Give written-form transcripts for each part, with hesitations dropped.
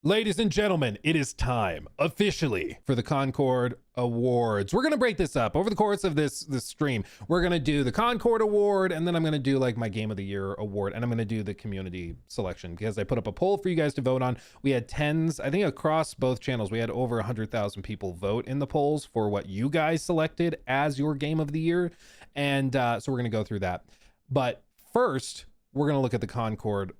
Ladies and gentlemen, it is time officially for the Concord Awards. We're going to break this up over the course of this stream. We're going to do the Concord Award, and then I'm going to do like my Game of the Year award, and I'm going to do the community selection because I put up a poll for you guys to vote on. We had tens, I think across both channels, we had over 100,000 people vote in the polls for what you guys selected as your Game of the Year. And so we're going to go through that. But first, we're going to look at the Concord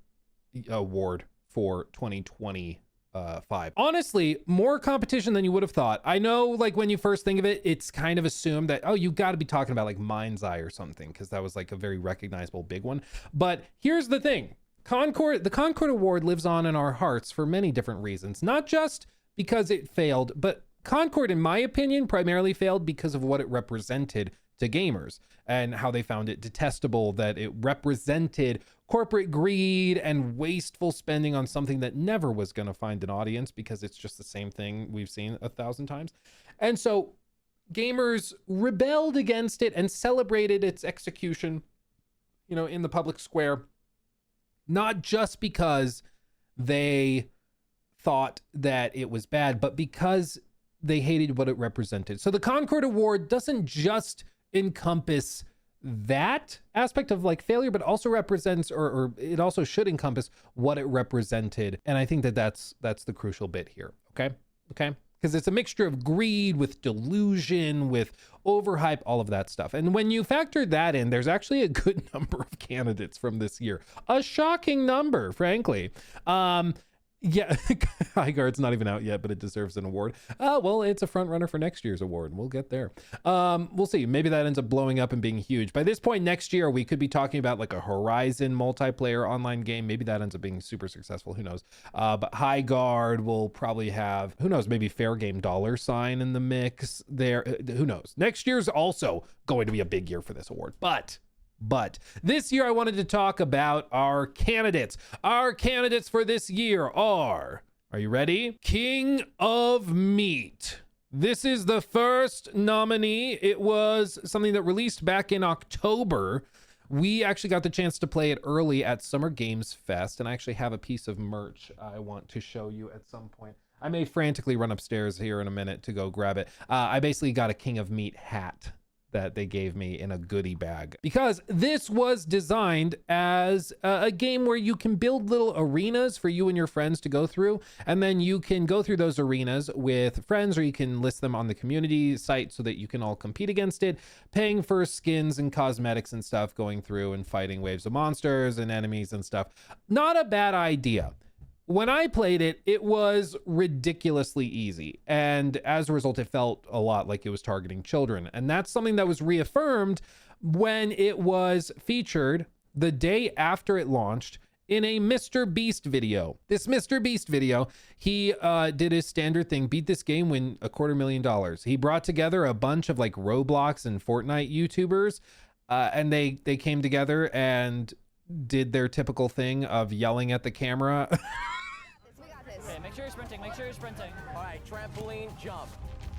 Award for 2020. 5. Honestly, more competition than you would have thought. I know, like, when you first think of it, it's kind of assumed that, oh, you got to be talking about like Mind's Eye or something, because that was like a very recognizable big one. But here's the thing. The Concord Award lives on in our hearts for many different reasons, not just because it failed, but Concord, in my opinion, primarily failed because of what it represented to gamers and how they found it detestable, that it represented corporate greed and wasteful spending on something that never was going to find an audience because it's just the same thing we've seen 1,000 times. And so gamers rebelled against it and celebrated its execution, you know, in the public square, not just because they thought that it was bad, but because they hated what it represented. So the Concord Award doesn't just encompass that aspect of like failure, but also represents, or it also should encompass what it represented. And I think that that's the crucial bit here. Okay. Because it's a mixture of greed with delusion, with overhype, all of that stuff. And when you factor that in, there's actually a good number of candidates from this year, a shocking number, frankly. Yeah, High Guard's not even out yet, but it deserves an award. Well, it's a front runner for next year's award. We'll get there. We'll see. Maybe that ends up blowing up and being huge. By this point next year, we could be talking about like a Horizon multiplayer online game. Maybe that ends up being super successful. Who knows? But High Guard will probably have, who knows, maybe Fair Game $sign in the mix there. Who knows? Next year's also going to be a big year for this award. But this year I wanted to talk about our candidates. Our candidates for this year are you ready? King of Meat. This is the first nominee. It was something that released back in October. We actually got the chance to play it early at Summer Games Fest, and I actually have a piece of merch I want to show you at some point. I may frantically run upstairs here in a minute to go grab it. I basically got a King of Meat hat that they gave me in a goodie bag, because this was designed as a game where you can build little arenas for you and your friends to go through, and then you can go through those arenas with friends, or you can list them on the community site so that you can all compete against it, paying for skins and cosmetics and stuff, going through and fighting waves of monsters and enemies and stuff. Not a bad idea. When I played it, it was ridiculously easy. And as a result, it felt a lot like it was targeting children. And that's something that was reaffirmed when it was featured the day after it launched in a Mr. Beast video. This Mr. Beast video, he did his standard thing, beat this game, win $250,000. He brought together a bunch of like Roblox and Fortnite YouTubers, and they came together and did their typical thing of yelling at the camera. Okay, make sure you're sprinting. Make sure you're sprinting. All right, trampoline jump.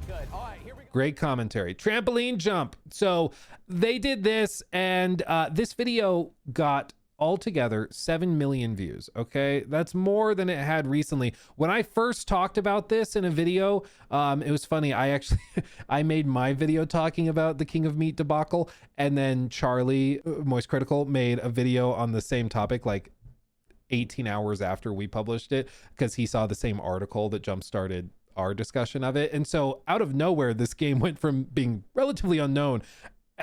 Good. All right, here we go. Great commentary. Trampoline jump. So they did this, and this video got altogether 7 million views. Okay, that's more than it had recently. When I first talked about this in a video, it was funny. I made my video talking about the King of Meat debacle, and then Charlie Moist Critical made a video on the same topic like 18 hours after we published it, because he saw the same article that jump started our discussion of it. And so out of nowhere, this game went from being relatively unknown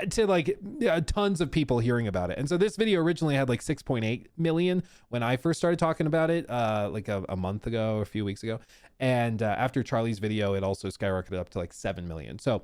to like tons of people hearing about it. And so this video originally had like 6.8 million when I first started talking about it, like a month ago, a few weeks ago. And after Charlie's video, it also skyrocketed up to like 7 million. So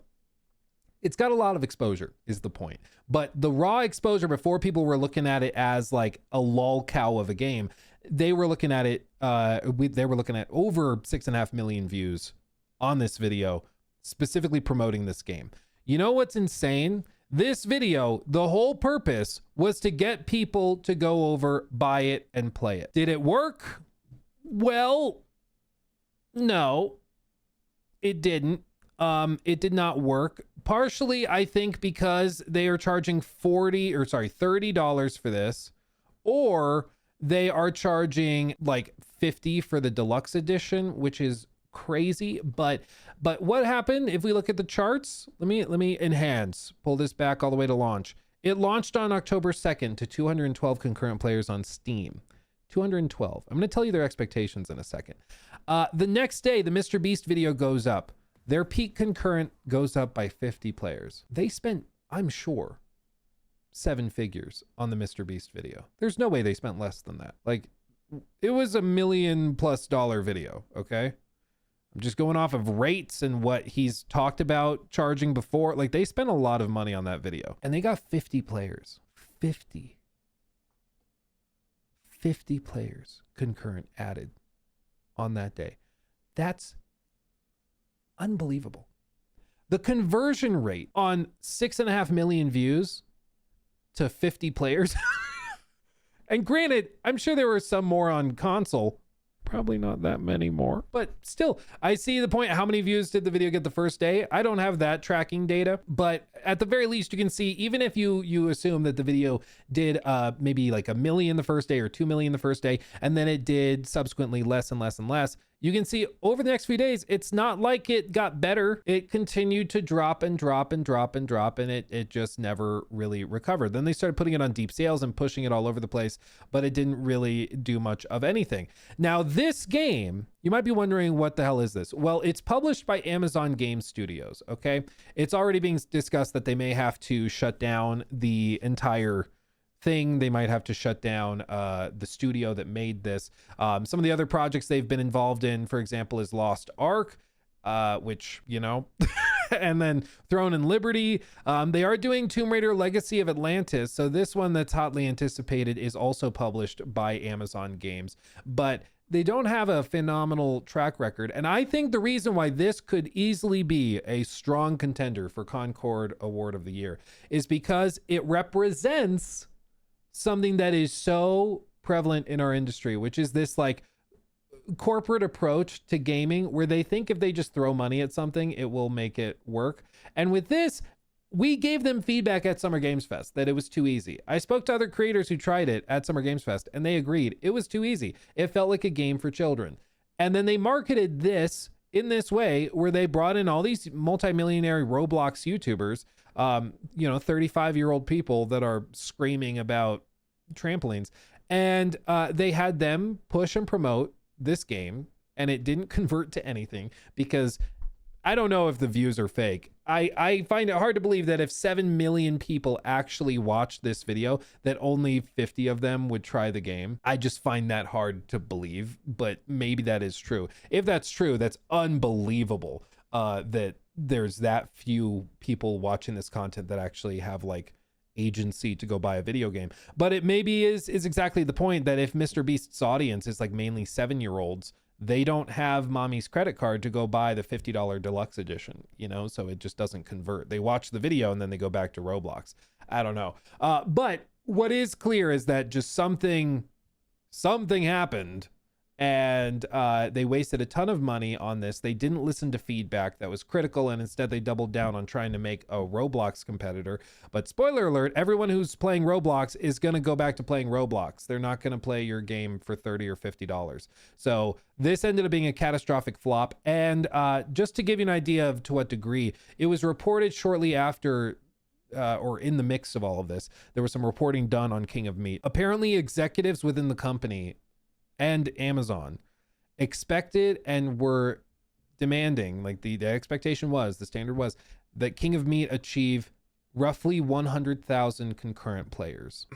it's got a lot of exposure is the point. But the raw exposure, before people were looking at it as like a lol cow of a game, they were looking at it, they were looking at over 6.5 million views on this video, specifically promoting this game. You know what's insane? This video, the whole purpose was to get people to go over, buy it, and play it. Did it work? Well, no, it didn't. It did not work. Partially, I think, because they are charging $30 for this, or They are charging like 50 for the deluxe edition, which is crazy. But what happened if we look at the charts? Let me enhance, pull this back all the way to launch. It launched on October 2nd to 212 concurrent players on Steam. 212. I'm going to tell you their expectations in a second. The next day, the Mr. Beast video goes up. Their peak concurrent goes up by 50 players. They spent, I'm sure, 7 figures on the Mr. Beast video. There's no way they spent less than that. Like, it was $1 million+ video, okay? I'm just going off of rates and what he's talked about charging before. Like, they spent a lot of money on that video. And they got 50 players. 50 players concurrent added on that day. That's unbelievable. The conversion rate on 6.5 million views to 50 players. And granted, I'm sure there were some more on console. Probably not that many more, but still, I see the point. How many views did the video get the first day? I don't have that tracking data, but at the very least, you can see, even if you assume that the video did maybe like 1 million the first day or 2 million the first day, and then it did subsequently less and less and less, you can see over the next few days, it's not like it got better. It continued to drop and drop and drop and drop, and it just never really recovered. Then they started putting it on deep sales and pushing it all over the place, but it didn't really do much of anything. Now, this game, you might be wondering, what the hell is this? Well, it's published by Amazon Game Studios, okay? It's already being discussed that they may have to shut down the entire thing. They might have to shut down the studio that made this. Some of the other projects they've been involved in, for example, is Lost Ark, which, you know, and then Throne and Liberty. They are doing Tomb Raider Legacy of Atlantis. So this one that's hotly anticipated is also published by Amazon Games, but they don't have a phenomenal track record. And I think the reason why this could easily be a strong contender for Concord Award of the Year is because it represents something that is so prevalent in our industry, which is this like corporate approach to gaming where they think if they just throw money at something, it will make it work. And with this, we gave them feedback at Summer Games Fest that it was too easy. I spoke to other creators who tried it at Summer Games Fest, and they agreed it was too easy. It felt like a game for children. And then they marketed this in this way where they brought in all these multimillionaire Roblox YouTubers, 35-year-old people that are screaming about trampolines. And they had them push and promote this game, and it didn't convert to anything because I don't know if the views are fake. I find it hard to believe that if 7 million people actually watched this video, that only 50 of them would try the game. I just find that hard to believe, but maybe that is true. If that's true, that's unbelievable that there's that few people watching this content that actually have like agency to go buy a video game. But it maybe is exactly the point that if Mr. Beast's audience is like mainly 7-year-olds, they don't have mommy's credit card to go buy the $50 deluxe edition, so it just doesn't convert. They watch the video and then they go back to Roblox. I don't know. But what is clear is that just something happened, and they wasted a ton of money on this. They didn't listen to feedback that was critical, and instead they doubled down on trying to make a Roblox competitor. But spoiler alert, everyone who's playing Roblox is going to go back to playing Roblox. They're not going to play your game for $30 or $50. So this ended up being a catastrophic flop. And just to give you an idea of to what degree, it was reported shortly after or in the mix of all of this, there was some reporting done on King of Meat. Apparently executives within the company and Amazon expected and were demanding, like the expectation was, the standard was that King of Meat achieve roughly 100,000 concurrent players.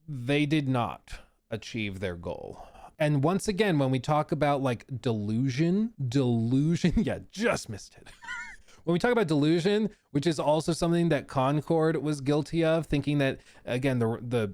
They did not achieve their goal. And once again, when we talk about like delusion, yeah, just missed it. When we talk about delusion, which is also something that Concord was guilty of, thinking that, again, the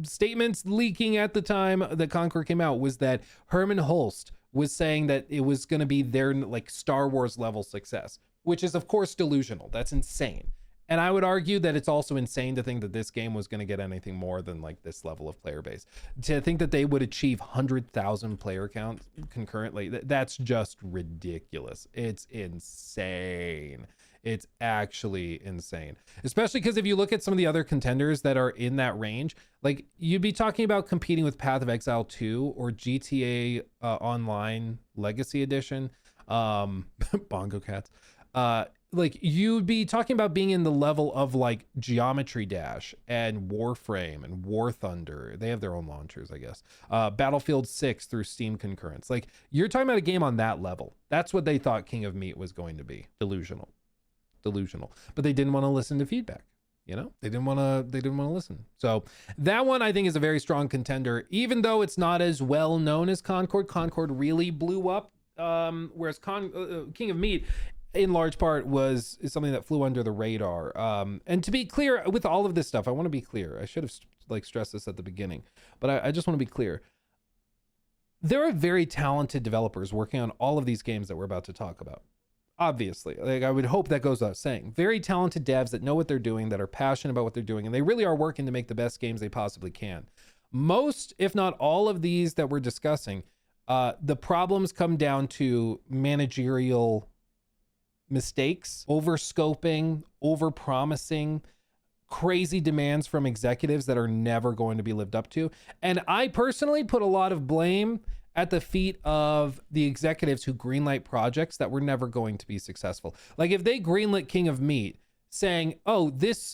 statements leaking at the time that Concord came out was that Herman Holst was saying that it was going to be their like Star Wars level success, which is of course delusional. That's insane. And I would argue that it's also insane to think that this game was going to get anything more than like this level of player base. To think that they would achieve 100,000 player count concurrently, that's just ridiculous. It's insane. It's actually insane, especially because if you look at some of the other contenders that are in that range, like you'd be talking about competing with Path of Exile 2 or GTA Online Legacy Edition, Bongo Cats. Like you'd be talking about being in the level of like Geometry Dash and Warframe and War Thunder. They have their own launchers, I guess. Battlefield 6 through Steam concurrents. Like you're talking about a game on that level. That's what they thought King of Meat was going to be. Delusional. But they didn't want to listen to feedback. You know, they didn't want to listen. So that one I think is a very strong contender, even though it's not as well known as Concord. Concord really blew up. Whereas King of Meat in large part is something that flew under the radar. And to be clear with all of this stuff, I want to be clear. I should have like stressed this at the beginning, but I just want to be clear. There are very talented developers working on all of these games that we're about to talk about. Obviously, like I would hope that goes without saying. Very talented devs that know what they're doing, that are passionate about what they're doing, and they really are working to make the best games they possibly can. Most, if not all of these that we're discussing, the problems come down to managerial mistakes, over-scoping, over-promising, crazy demands from executives that are never going to be lived up to. And I personally put a lot of blame at the feet of the executives who greenlight projects that were never going to be successful. Like if they greenlit King of Meat saying, oh,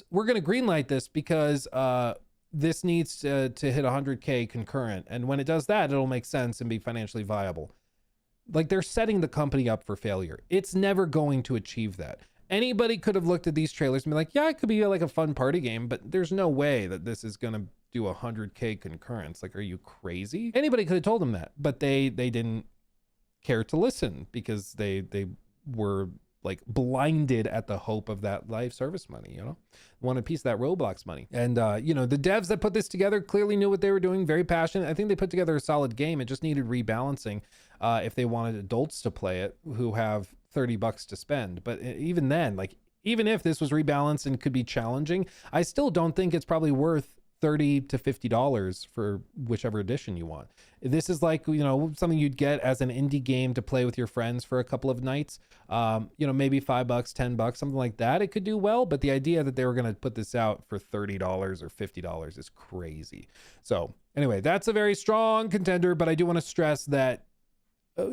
we're going to greenlight this because this needs to hit 100K concurrent. And when it does that, it'll make sense and be financially viable. Like they're setting the company up for failure. It's never going to achieve that. Anybody could have looked at these trailers and be like, yeah, it could be like a fun party game, but there's no way that this is going to do 100K concurrents. Like, are you crazy? Anybody could have told them that, but they didn't care to listen because they were like blinded at the hope of that live service money, you know, want a piece of that Roblox money. And, you know, the devs that put this together clearly knew what they were doing, very passionate. I think they put together a solid game. It just needed rebalancing if they wanted adults to play it who have $30 to spend. But even then, like, even if this was rebalanced and could be challenging, I still don't think it's probably worth $30 to $50 for whichever edition you want. This is like, you know, something you'd get as an indie game to play with your friends for a couple of nights. You know, maybe $5, $10, something like that. It could do well, but the idea that they were going to put this out for $30 or $50 is crazy. So anyway, that's a very strong contender, but I do want to stress that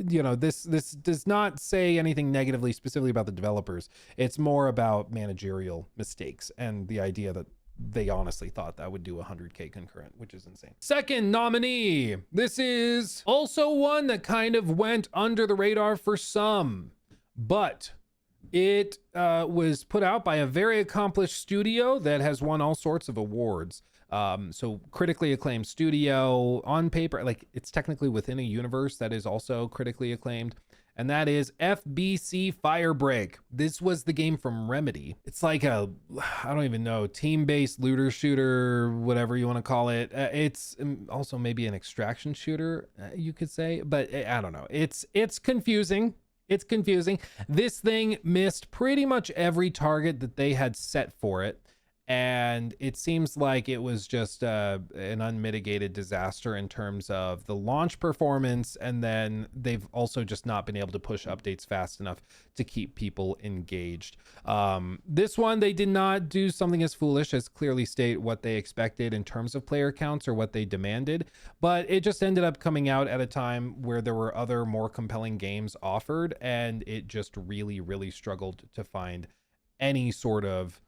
you know, this does not say anything negatively specifically about the developers. It's more about managerial mistakes and the idea that they honestly thought that would do 100K concurrent, which is insane. Second nominee. This is also one that kind of went under the radar for some, but it was put out by a very accomplished studio that has won all sorts of awards. So critically acclaimed studio on paper, like it's technically within a universe that is also critically acclaimed. And that is FBC Firebreak. This was the game from Remedy. It's like I don't even know, team-based looter shooter, whatever you want to call it. It's also maybe an extraction shooter, you could say, but I don't know. It's confusing. It's confusing. This thing missed pretty much every target that they had set for it. And it seems like it was just an unmitigated disaster in terms of the launch performance. And then they've also just not been able to push updates fast enough to keep people engaged. This one, they did not do something as foolish as clearly state what they expected in terms of player counts or what they demanded. But it just ended up coming out at a time where there were other more compelling games offered. And it just really, really struggled to find any sort of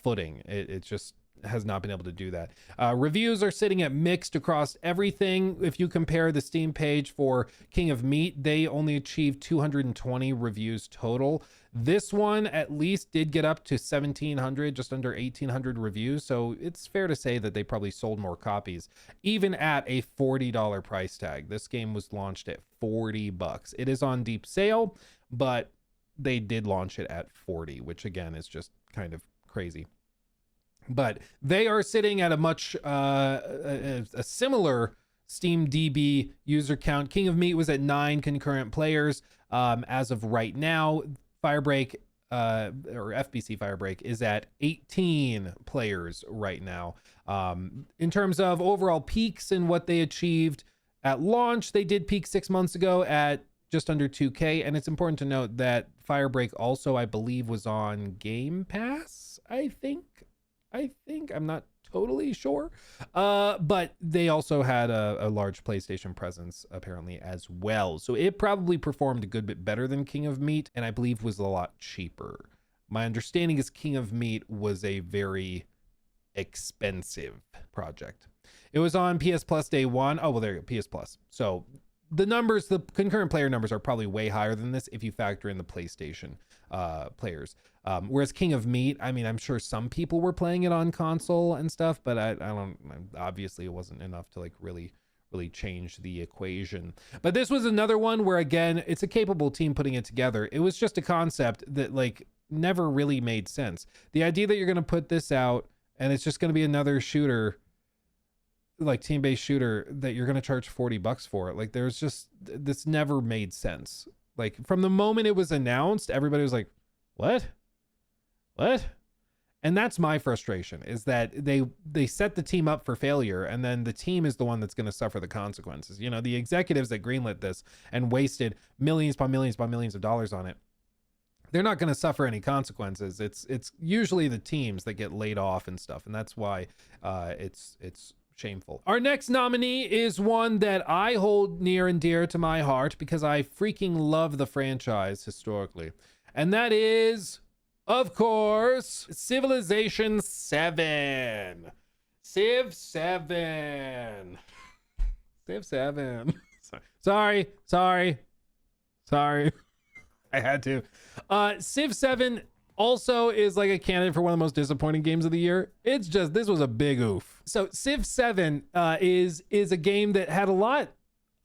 footing. It just has not been able to do that. Reviews are sitting at mixed across everything. If you compare the Steam page for King of Meat, they only achieved 220 reviews total. This one at least did get up to 1,700, just under 1,800 reviews. So it's fair to say that they probably sold more copies, even at a $40 price tag. This game was launched at $40. It is on deep sale, but they did launch it at 40, which again is just kind of crazy. But they are sitting at a much a similar Steam DB user count. King of Meat was at 9 concurrent players as of right now. Firebreak or FBC Firebreak is at 18 players right now. In terms of overall peaks and what they achieved at launch, they did peak 6 months ago at just under 2K. And it's important to note that Firebreak also, I believe, was on Game Pass. I think I'm not totally sure. But they also had a large PlayStation presence apparently as well. So it probably performed a good bit better than King of Meat, and I believe was a lot cheaper. My understanding is King of Meat was a very expensive project. It was on PS Plus day one. Oh, well, there you go, PS Plus. So the numbers, the concurrent player numbers are probably way higher than this if you factor in the PlayStation players. Whereas King of Meat, I mean, I'm sure some people were playing it on console and stuff, but I don't, obviously it wasn't enough to like really change the equation. But this was another one where, again, it's a capable team putting it together. It was just a concept that like never really made sense. The idea that you're going to put this out and it's just going to be another shooter, like team-based shooter, that you're going to charge $40 for it. Like there's just, this never made sense. Like from the moment it was announced, everybody was like, what? And that's my frustration, is that they set the team up for failure, and then the team is the one that's going to suffer the consequences. You know, the executives that greenlit this and wasted millions upon millions upon millions of dollars on it, they're not going to suffer any consequences. It's usually the teams that get laid off and stuff, and that's why it's shameful. Our next nominee is one that I hold near and dear to my heart because I freaking love the franchise historically, and that is, of course, Civilization 7. Civ 7. Civ 7. Sorry. I had to. Civ 7 also is like a candidate for one of the most disappointing games of the year. It's just, this was a big oof. So Civ 7 is a game that had a lot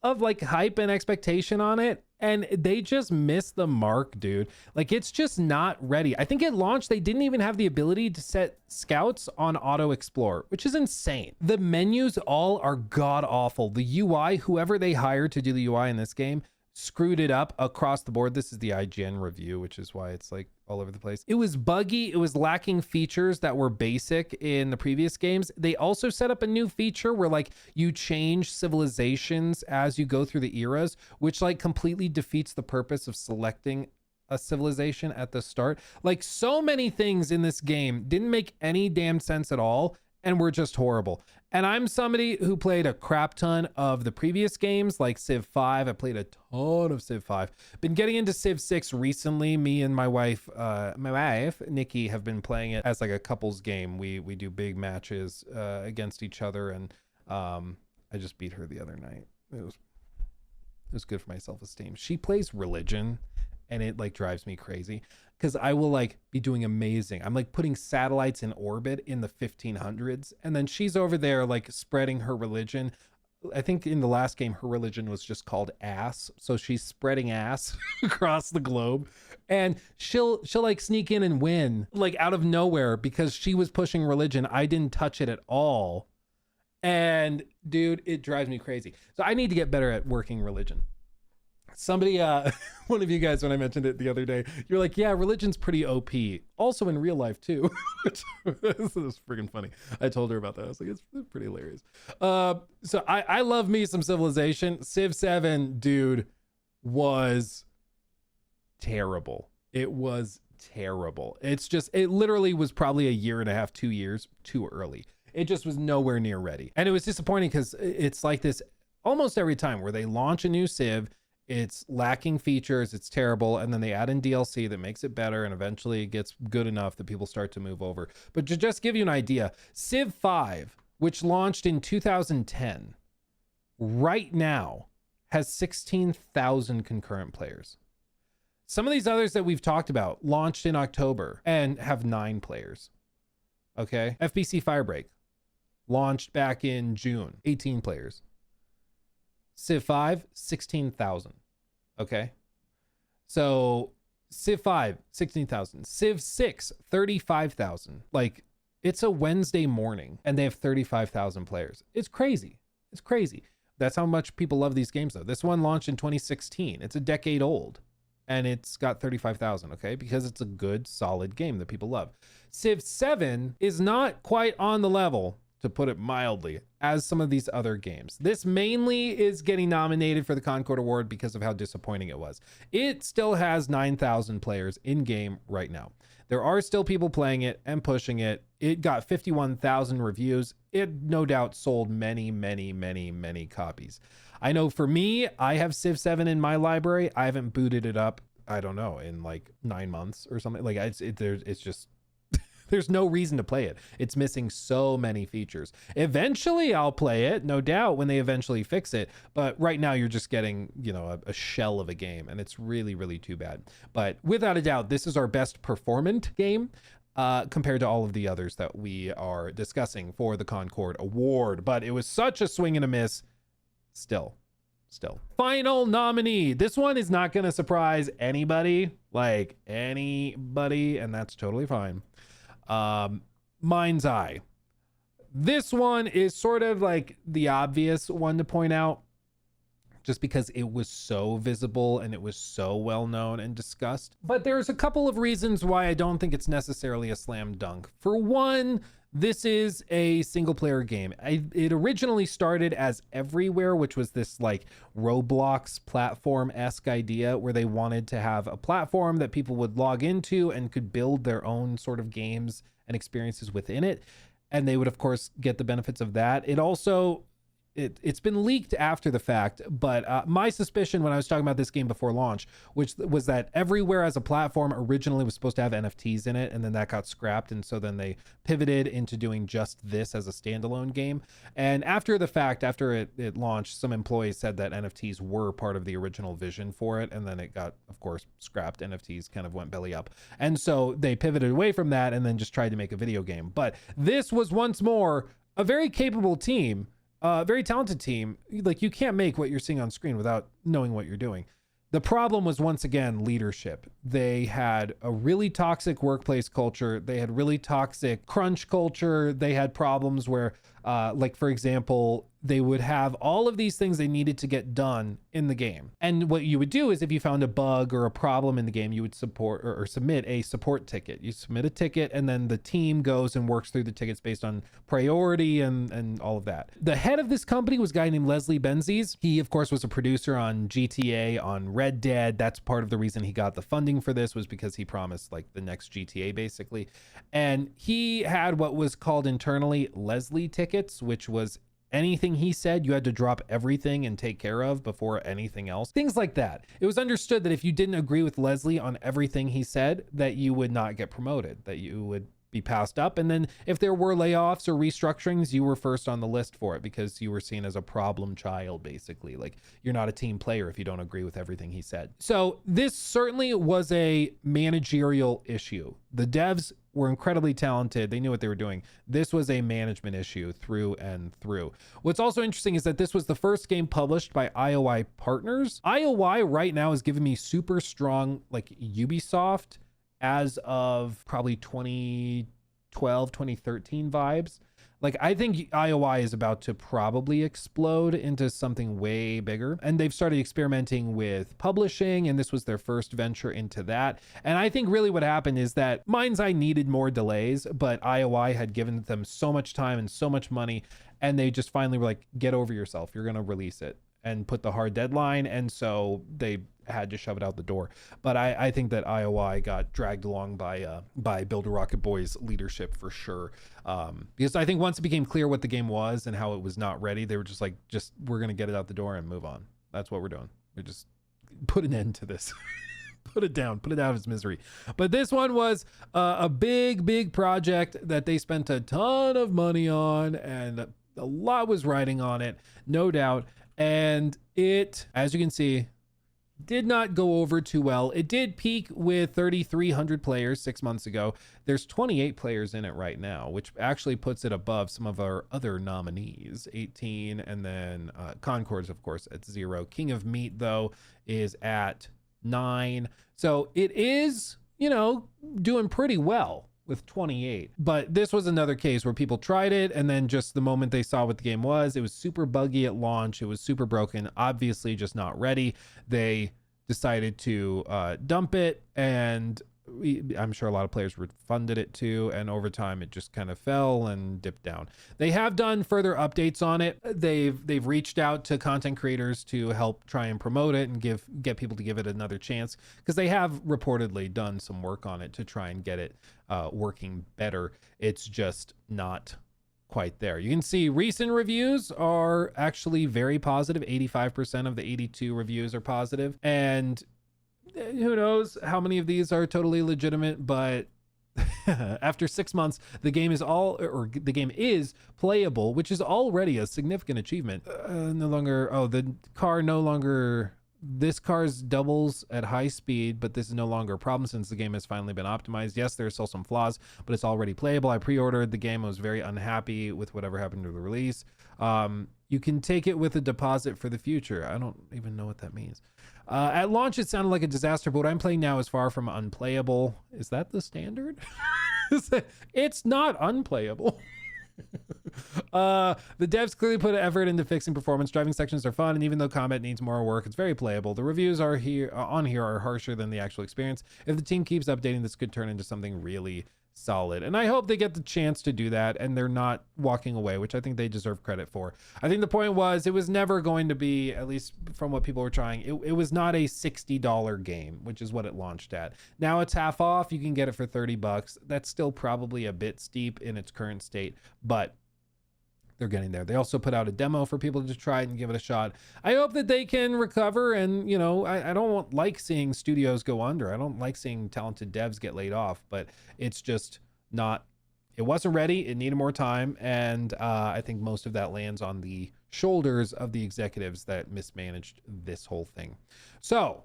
of like hype and expectation on it, and they just missed the mark, dude. Like it's just not ready. I think at launch they didn't even have the ability to set scouts on auto explore, which is insane. The menus all are god awful. The UI, whoever they hired to do the UI in this game, screwed it up across the board. This is the IGN review, which is why it's like all over the place. It was buggy. It was lacking features that were basic in the previous games. They also set up a new feature where like you change civilizations as you go through the eras, which like completely defeats the purpose of selecting a civilization at the start. Like so many things in this game didn't make any damn sense at all and were just horrible. And I'm somebody who played a crap ton of the previous games like Civ 5. I played a ton of Civ 5. Been getting into Civ 6 recently. Me and my wife, Nikki, have been playing it as like a couples game. We do big matches against each other, and I just beat her the other night. It was good for my self-esteem. She plays Religion, and it like drives me crazy because I will like be doing amazing. I'm like putting satellites in orbit in the 1500s, and then she's over there like spreading her religion. I think in the last game her religion was just called ass, so she's spreading ass across the globe, and she'll like sneak in and win like out of nowhere because she was pushing religion. I didn't touch it at all, and dude, it drives me crazy. So I need to get better at working religion. Somebody, one of you guys, when I mentioned it the other day, you're like, yeah, religion's pretty OP. Also in real life too. This is freaking funny. I told her about that. I was like, it's pretty hilarious. So I love me some Civilization. Civ 7, dude, was terrible. It was terrible. It's just, it literally was probably a year and a half, 2 years too early. It just was nowhere near ready. And it was disappointing because it's like this almost every time where they launch a new Civ. It's lacking features, it's terrible, and then they add in DLC that makes it better, and eventually it gets good enough that people start to move over. But to just give you an idea, Civ 5, which launched in 2010, right now has 16,000 concurrent players. Some of these others that we've talked about launched in October and have 9 players. Okay? FBC Firebreak launched back in June, 18 players. Civ 5, 16,000. Okay. So Civ 5, 16,000. Civ 6, 35,000. Like it's a Wednesday morning and they have 35,000 players. It's crazy. It's crazy. That's how much people love these games though. This one launched in 2016. It's a decade old and it's got 35,000. Okay. Because it's a good, solid game that people love. Civ 7 is not quite on the level to put it mildly, as some of these other games. This mainly is getting nominated for the Concord Award because of how disappointing it was. It still has 9,000 players in game right now. There are still people playing it and pushing it. It got 51,000 reviews. It no doubt sold many, many, many, many copies. I know for me, I have Civ 7 in my library. I haven't booted it up, I don't know, in like 9 months or something. Like it's just, there's no reason to play it. It's missing so many features. Eventually I'll play it, no doubt, when they eventually fix it. But right now you're just getting, you know, a shell of a game, and it's really, really too bad. But without a doubt, this is our best performant game compared to all of the others that we are discussing for the Concord Award. But it was such a swing and a miss. Still. Final nominee. This one is not going to surprise anybody, and that's totally fine. Mind's Eye. This one is sort of like the obvious one to point out, just because it was so visible and it was so well known and discussed. But there's a couple of reasons why I don't think it's necessarily a slam dunk. For one, this is a single player game. It originally started as Everywhere, which was this like Roblox platform-esque idea where they wanted to have a platform that people would log into and could build their own sort of games and experiences within it. And they would, of course, get the benefits of that. It also, it's been leaked after the fact, but my suspicion when I was talking about this game before launch, which was that Everywhere as a platform originally was supposed to have NFTs in it, and then that got scrapped, and so then they pivoted into doing just this as a standalone game. And after the fact, after it launched, some employees said that NFTs were part of the original vision for it, and then it got, of course, scrapped. NFTs kind of went belly up, and so they pivoted away from that and then just tried to make a video game. But this was once more a very capable team, very talented team. Like, you can't make what you're seeing on screen without knowing what you're doing. The problem was, once again, leadership. They had a really toxic workplace culture. They had really toxic crunch culture. They had problems where, like, for example, they would have all of these things they needed to get done in the game. And what you would do is, if you found a bug or a problem in the game, you would support or submit a support ticket. You submit a ticket, and then the team goes and works through the tickets based on priority and all of that. The head of this company was a guy named Leslie Benzies. He, of course, was a producer on GTA, on Red Dead. That's part of the reason he got the funding for this, was because he promised like the next GTA, basically. And he had what was called internally Leslie tickets, which was anything he said, you had to drop everything and take care of before anything else. Things like that. It was understood that if you didn't agree with Leslie on everything he said, that you would not get promoted, that you would be passed up. And then if there were layoffs or restructurings, you were first on the list for it because you were seen as a problem child, basically. Like, you're not a team player if you don't agree with everything he said. So this certainly was a managerial issue. The devs were incredibly talented. They knew what they were doing. This was a management issue through and through. What's also interesting is that this was the first game published by IOI partners. IOI right now is giving me super strong, like, Ubisoft as of probably 2012, 2013 vibes. Like, I think IOI is about to probably explode into something way bigger. And they've started experimenting with publishing, and this was their first venture into that. And I think really what happened is that Mind's Eye needed more delays, but IOI had given them so much time and so much money, and they just finally were like, get over yourself. You're going to release it, and put the hard deadline. And so they had to shove it out the door. But I think that IOI got dragged along by Build a Rocket Boys leadership for sure. Because I think once it became clear what the game was and how it was not ready, they were just like, we're going to get it out the door and move on. That's what we're doing. We just put an end to this. Put it down, put it out of its misery. But this one was a big project that they spent a ton of money on, and a lot was riding on it, no doubt. And it, as you can see, did not go over too well. It did peak with 3,300 players 6 months ago. There's 28 players in it right now, which actually puts it above some of our other nominees, 18, and then Concord's, of course, at 0. King of Meat, though, is at 9. So it is, you know, doing pretty well with 28. But this was another case where people tried it, and then just the moment they saw what the game was, it was super buggy at launch. It was super broken, obviously just not ready. They decided to dump it, and I'm sure a lot of players refunded it too, and over time it just kind of fell and dipped down. They have done further updates on it. They've reached out to content creators to help try and promote it and get people to give it another chance, because they have reportedly done some work on it to try and get it working better. It's just not quite there. You can see recent reviews are actually very positive. 85% of the 82 reviews are positive, and who knows how many of these are totally legitimate, but after 6 months, the game is playable, which is already a significant achievement. This car's doubles at high speed, but this is no longer a problem since the game has finally been optimized. Yes, there's still some flaws, but it's already playable. I pre-ordered the game. I was very unhappy with whatever happened to the release. You can take it with a deposit for the future. I don't even know what that means. At launch, it sounded like a disaster, but what I'm playing now is far from unplayable. Is that the standard? It's not unplayable. The devs clearly put effort into fixing performance. Driving sections are fun, and even though combat needs more work, it's very playable. The reviews are here are harsher than the actual experience. If the team keeps updating, this could turn into something really solid, and I hope they get the chance to do that and they're not walking away, which I think they deserve credit for. I think the point was, it was never going to be, at least from what people were trying, it was not a $60 game, which is what it launched at. Now it's half off. You can get it for $30. That's still probably a bit steep in its current state, but they're getting there. They also put out a demo for people to try it and give it a shot. I hope that they can recover, and I don't like seeing studios go under. I don't like seeing talented devs get laid off, but it's just not, it wasn't ready. It needed more time, and I think most of that lands on the shoulders of the executives that mismanaged this whole thing. So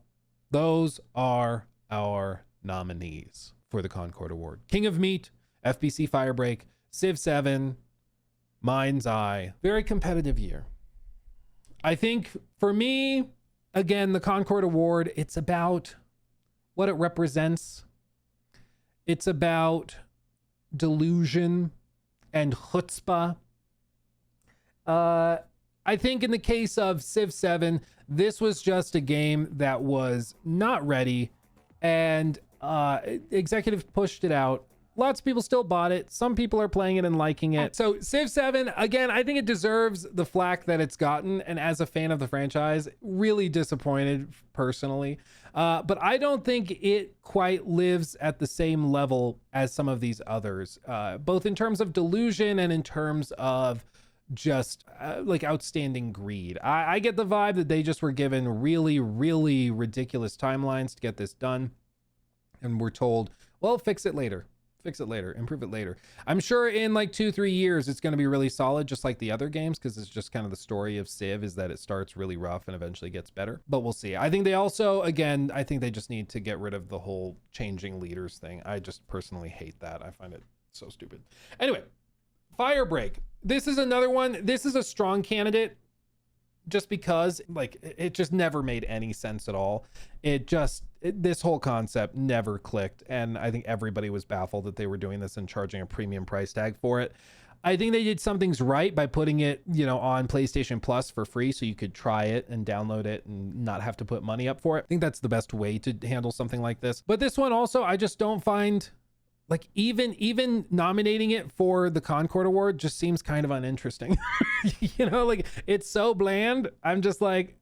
those are our nominees for the Concord Award: King of Meat, FBC Firebreak, Civ 7, Mind's Eye. Very competitive year. I think for me, again, the Concord Award, it's about what it represents. It's about delusion and chutzpah. I think in the case of Civ 7, this was just a game that was not ready, and executives pushed it out. Lots of people still bought it. Some people are playing it and liking it. So Civ 7, again, I think it deserves the flack that it's gotten. And as a fan of the franchise, really disappointed personally. But I don't think it quite lives at the same level as some of these others, both in terms of delusion and in terms of just like outstanding greed. I get the vibe that they just were given really, really ridiculous timelines to get this done. And we're told, well, fix it later, improve it later. I'm sure in like 2-3 years, it's going to be really solid, just like the other games, because it's just kind of the story of Civ, is that it starts really rough and eventually gets better. But we'll see. I think they also, again, I think they just need to get rid of the whole changing leaders thing. I just personally hate that. I find it so stupid. Anyway, Firebreak. This is another one. This is a strong candidate, just because like it just never made any sense at all. This whole concept never clicked, and I think everybody was baffled that they were doing this and charging a premium price tag for it. I think they did some things right by putting it, on PlayStation Plus for free, so you could try it and download it and not have to put money up for it. I think that's the best way to handle something like this. But this one also, I just don't find, like, even nominating it for the Concord Award just seems kind of uninteresting. Like, it's so bland. I'm just like,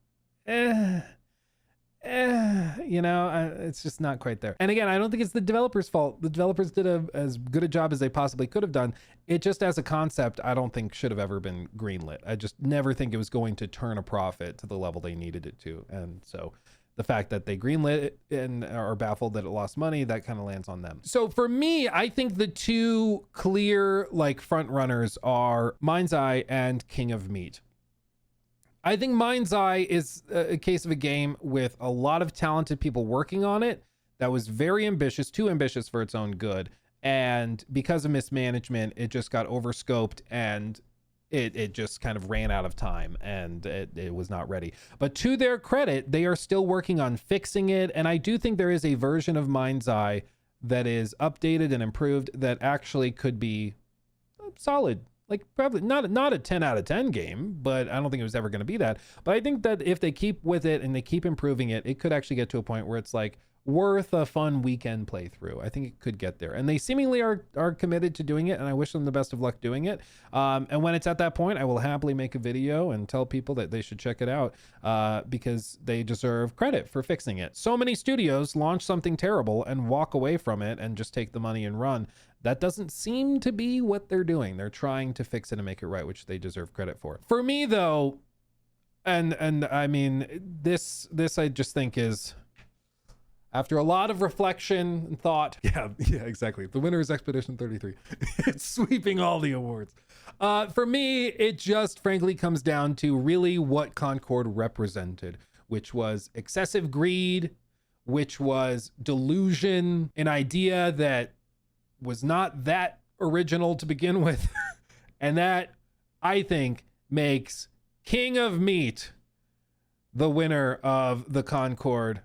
it's just not quite there. And again, I don't think it's the developers' fault. The developers did as good a job as they possibly could have done. It just, as a concept, I don't think should have ever been greenlit. I just never think it was going to turn a profit to the level they needed it to. And so the fact that they greenlit it and are baffled that it lost money, that kind of lands on them. So for me, I think the two clear front runners are Mind's Eye and King of Meat. I think Mind's Eye is a case of a game with a lot of talented people working on it that was very ambitious, too ambitious for its own good. And because of mismanagement, it just got overscoped, and it just kind of ran out of time, and it was not ready. But to their credit, they are still working on fixing it. And I do think there is a version of Mind's Eye that is updated and improved that actually could be solid. Like, probably not a 10 out of 10 game, but I don't think it was ever going to be that. But I think that if they keep with it and they keep improving it, it could actually get to a point where it's like worth a fun weekend playthrough. I think it could get there, and they seemingly are committed to doing it, and I wish them the best of luck doing it. And when it's at that point, I will happily make a video and tell people that they should check it out, because they deserve credit for fixing it. So many studios launch something terrible and walk away from it and just take the money and run. That doesn't seem to be what they're doing. They're trying to fix it and make it right, which they deserve credit for. For me though, and I mean, this I just think is, after a lot of reflection and thought, yeah, exactly. The winner is Expedition 33. It's sweeping all the awards. For me, it just frankly comes down to really what Concord represented, which was excessive greed, which was delusion, an idea that was not that original to begin with. And that, I think, makes King of Meat the winner of the Concord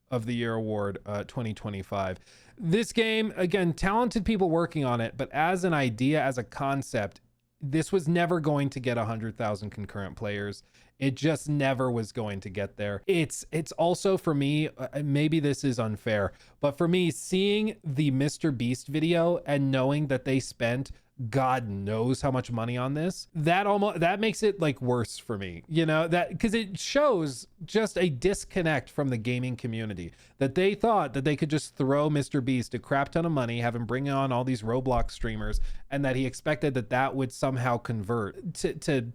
of the Year Award 2025. This game, again, talented people working on it, but as an idea, as a concept, this was never going to get 100,000 concurrent players. It just never was going to get there. It's also, for me, maybe this is unfair, but for me, seeing the Mr. Beast video and knowing that they spent God knows how much money on this, that makes it like worse for me, you know, that because it shows just a disconnect from the gaming community, that they thought that they could just throw Mr. Beast a crap ton of money, have him bring on all these Roblox streamers, and that he expected that would somehow convert to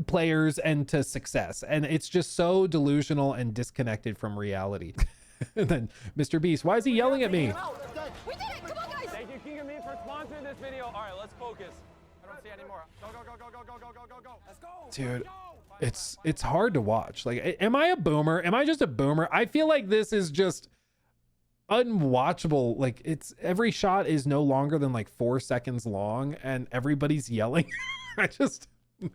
players and to success. And it's just so delusional and disconnected from reality. And then Mr. Beast, why is he yelling at me? We did it! Come on, guys! Thank you, King of Meat, for sponsoring this video. All right, let's focus. I don't see any more. Go, go, go, go, go, go, go, go, go. Let's go. Dude, it's hard to watch. Like, am I a boomer? Am I just a boomer? I feel like this is just unwatchable. Like, it's every shot is no longer than like 4 seconds long and everybody's yelling.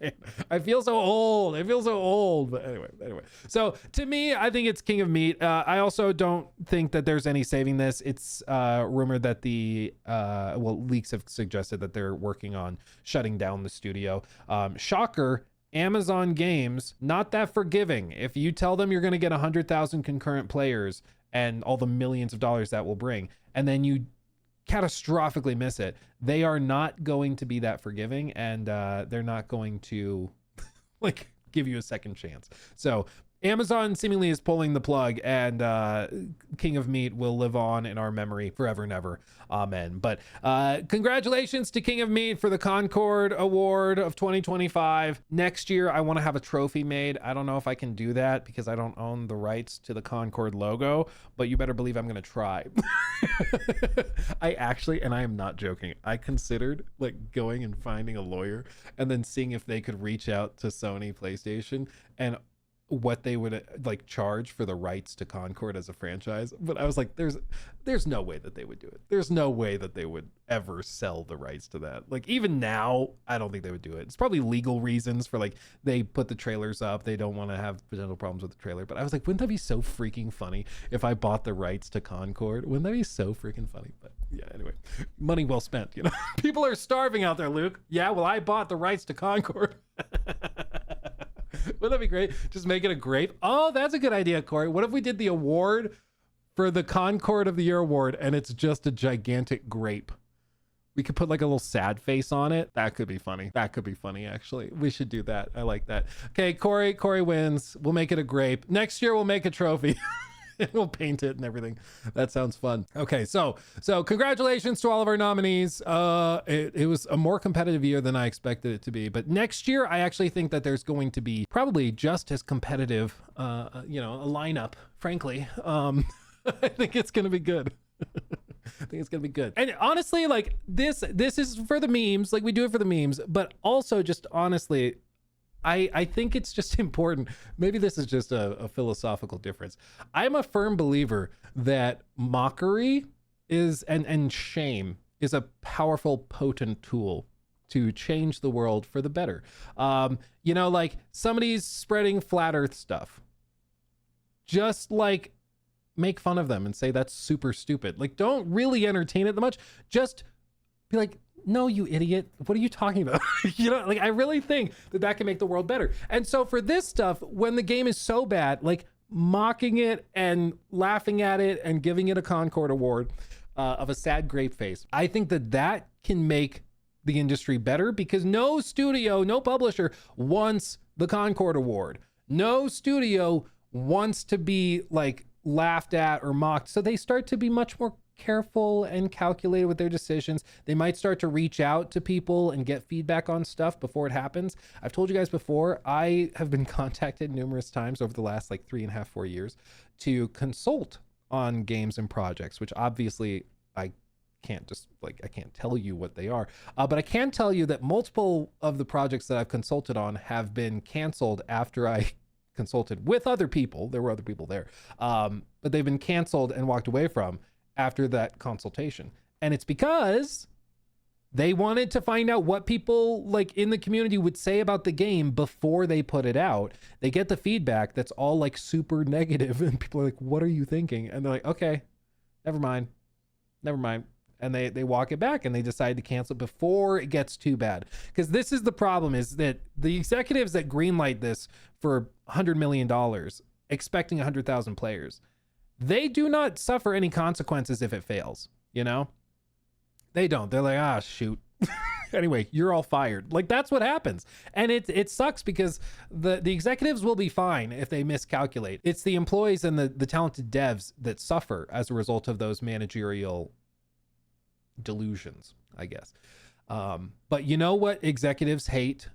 Man, I feel so old. I feel so old. But anyway. So to me, I think it's King of Meat. I also don't think that there's any saving this. It's rumored that leaks have suggested that they're working on shutting down the studio. Shocker. Amazon Games, not that forgiving. If you tell them you're going to get 100,000 concurrent players and all the millions of dollars that will bring, and then you catastrophically miss it, they are not going to be that forgiving, and they're not going to like give you a second chance. So Amazon seemingly is pulling the plug, and King of Meat will live on in our memory forever and ever. Amen. But congratulations to King of Meat for the Concord Award of 2025. Next year, I want to have a trophy made. I don't know if I can do that because I don't own the rights to the Concord logo, but you better believe I'm going to try. I actually, and I am not joking, I considered like going and finding a lawyer and then seeing if they could reach out to Sony PlayStation and what they would like charge for the rights to Concord as a franchise. But I was like, there's no way that they would do it. There's no way that they would ever sell the rights to that. Like, even now, I don't think they would do it. It's probably legal reasons for, like, they put the trailers up. They don't want to have potential problems with the trailer. But I was like, wouldn't that be so freaking funny if I bought the rights to Concord? Wouldn't that be so freaking funny? But yeah, anyway, money well spent, you know. People are starving out there, Luke. Yeah, well, I bought the rights to Concord. Wouldn't that be great? Just make it a grape. Oh, that's a good idea, Corey. What if we did the award for the Concord of the Year award and it's just a gigantic grape? We could put like a little sad face on it. That could be funny. That could be funny, actually. We should do that. I like that. Okay, Corey wins. We'll make it a grape. Next year, we'll make a trophy. We'll paint it and everything. That sounds fun. Okay, so congratulations to all of our nominees. It was a more competitive year than I expected it to be, but next year I actually think that there's going to be probably just as competitive, a lineup. Frankly, I think it's going to be good. I think it's gonna be good. And honestly, like this is for the memes. Like, we do it for the memes, but also just honestly, I think it's just important. Maybe this is just a philosophical difference. I'm a firm believer that mockery is and shame is a powerful, potent tool to change the world for the better. Like somebody's spreading flat earth stuff. Just like make fun of them and say that's super stupid. Like, don't really entertain it that much. Just be like, no, you idiot. What are you talking about? I really think that can make the world better. And so for this stuff, when the game is so bad, like, mocking it and laughing at it and giving it a Concord Award of a sad grape face. I think that that can make the industry better, because no studio, no publisher wants the Concord Award. No studio wants to be like laughed at or mocked. So they start to be much more careful and calculated with their decisions. They might start to reach out to people and get feedback on stuff before it happens. I've told you guys before, I have been contacted numerous times over the last like 3.5, 4 years to consult on games and projects, which obviously I can't tell you what they are. But I can tell you that multiple of the projects that I've consulted on have been canceled after I consulted with other people. There were other people there, but they've been canceled and walked away from after that consultation. And it's because they wanted to find out what people like in the community would say about the game before they put it out. They get the feedback that's all like super negative, and people are like, what are you thinking? And they're like, okay, never mind. And they walk it back, and they decide to cancel it before it gets too bad. Because this is the problem, is that the executives that greenlight this for $100 million, expecting 100,000 players, they do not suffer any consequences if it fails, you know? They don't. They're like, ah, shoot. Anyway, you're all fired. Like, that's what happens. And it sucks, because the executives will be fine if they miscalculate. It's the employees and the talented devs that suffer as a result of those managerial delusions, I guess. But you know what executives hate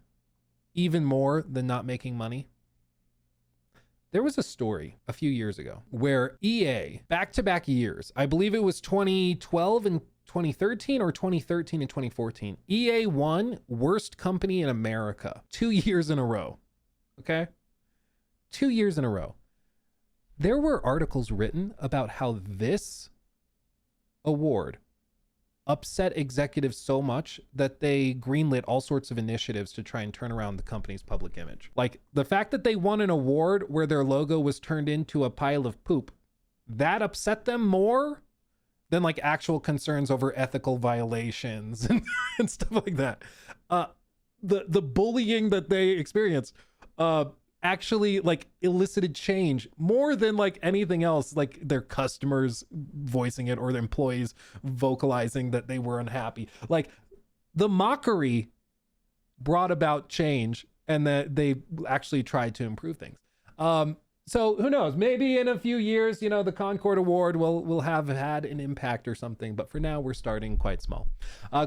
even more than not making money? There was a story a few years ago where EA, back-to-back years, I believe it was 2012 and 2013 or 2013 and 2014, EA won worst company in America 2 years in a row. Okay? 2 years in a row. There were articles written about how this award upset executives so much that they greenlit all sorts of initiatives to try and turn around the company's public image. Like the fact that they won an award where their logo was turned into a pile of poop, that upset them more than like actual concerns over ethical violations and stuff like that. The bullying that they experienced actually like elicited change more than like anything else, like their customers voicing it or their employees vocalizing that they were unhappy. Like the mockery brought about change, and that they actually tried to improve things. So who knows, maybe in a few years, you know, the Concord Award will have had an impact or something, but for now we're starting quite small.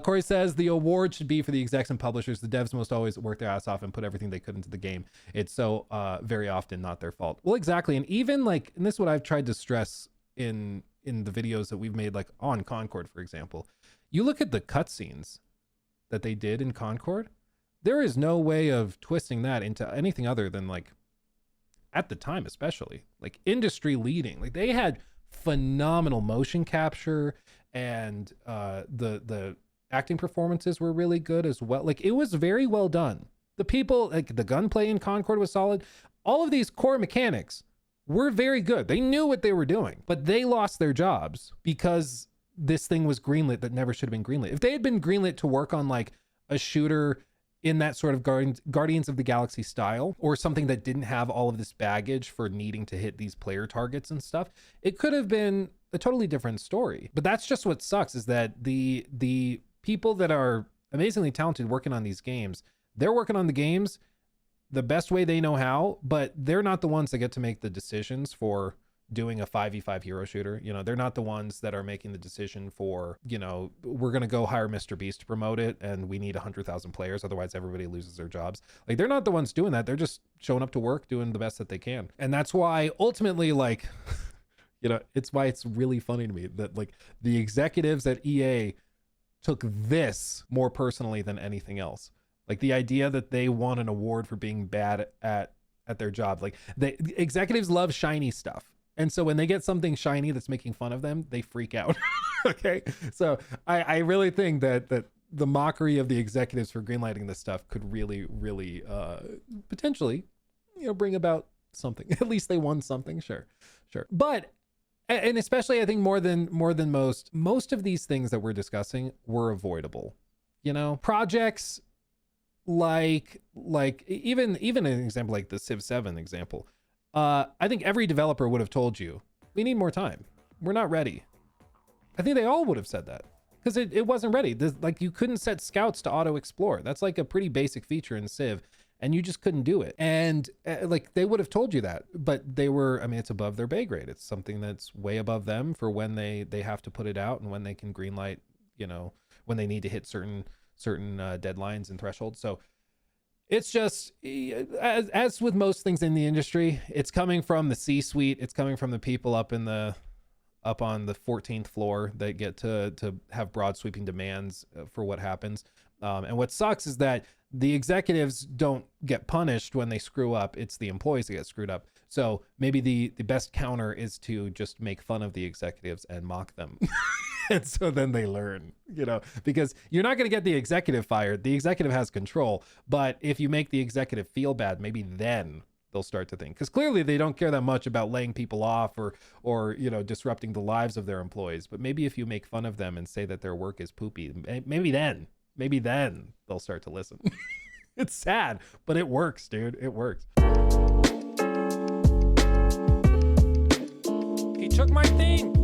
Corey says the award should be for the execs and publishers. The devs must always work their ass off and put everything they could into the game. It's so very often not their fault. Well, exactly. And even like, and this is what I've tried to stress in the videos that we've made, like on Concord, for example, you look at the cutscenes that they did in Concord, there is no way of twisting that into anything other than like, at the time especially, like industry leading. Like they had phenomenal motion capture, and the acting performances were really good as well. Like it was very well done. The people, like the gunplay in Concord was solid. All of these core mechanics were very good. They knew what they were doing, but they lost their jobs because this thing was greenlit that never should have been greenlit. If they had been greenlit to work on like a shooter in that sort of Guardians of the Galaxy style, or something that didn't have all of this baggage for needing to hit these player targets and stuff, it could have been a totally different story. But that's just what sucks, is that the people that are amazingly talented working on these games, they're working on the games the best way they know how, but they're not the ones that get to make the decisions for doing a 5v5 hero shooter. You know, they're not the ones that are making the decision for, you know, we're going to go hire Mr. Beast to promote it and we need 100,000 players, otherwise everybody loses their jobs. Like they're not the ones doing that. They're just showing up to work, doing the best that they can. And that's why ultimately, like, you know, it's why it's really funny to me that like the executives at EA took this more personally than anything else. Like the idea that they won an award for being bad at their job. Like the executives love shiny stuff. And so when they get something shiny that's making fun of them, they freak out. Okay. So I really think that the mockery of the executives for greenlighting this stuff could really, really potentially, you know, bring about something. At least they won something. Sure. But, and especially I think more than most of these things that we're discussing were avoidable. You know, projects like even an example like the Civ 7 example. I think every developer would have told you, we need more time. We're not ready. I think they all would have said that because it wasn't ready. Like you couldn't set scouts to auto explore. That's like a pretty basic feature in Civ, and you just couldn't do it. And like they would have told you that, but they were, I mean, it's above their pay grade. It's something that's way above them for when they have to put it out and when they can greenlight, you know, when they need to hit certain deadlines and thresholds. So it's just, as with most things in the industry, it's coming from the C-suite. It's coming from the people up on the 14th floor that get to have broad sweeping demands for what happens. And what sucks is that the executives don't get punished when they screw up. It's the employees that get screwed up. So maybe the best counter is to just make fun of the executives and mock them. And so then they learn, you know, because you're not going to get the executive fired. The executive has control. But if you make the executive feel bad, maybe then they'll start to think, because clearly they don't care that much about laying people off or, you know, disrupting the lives of their employees. But maybe if you make fun of them and say that their work is poopy, maybe then they'll start to listen. It's sad, but it works, dude. It works. He took my thing.